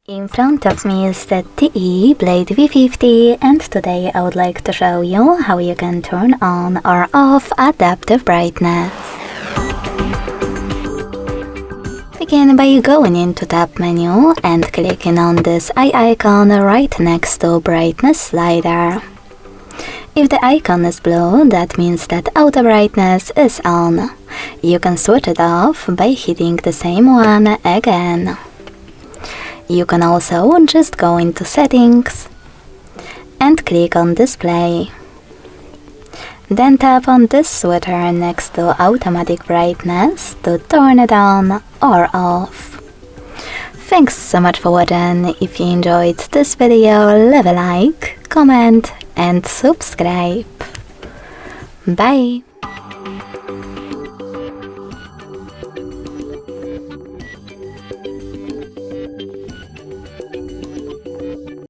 In front of me is the ZTE Blade V50, and today I would like to show you how you can turn on or off adaptive brightness. Begin by going into Tab menu and clicking on this eye icon right next to brightness slider. If the icon is blue, that means that auto brightness is on. You can switch it off by hitting the same one again. You can also just go into settings and click on display. Then tap on this switcher next to automatic brightness to turn it on or off. Thanks so much for watching. If you enjoyed this video, leave a like, comment and subscribe. Bye!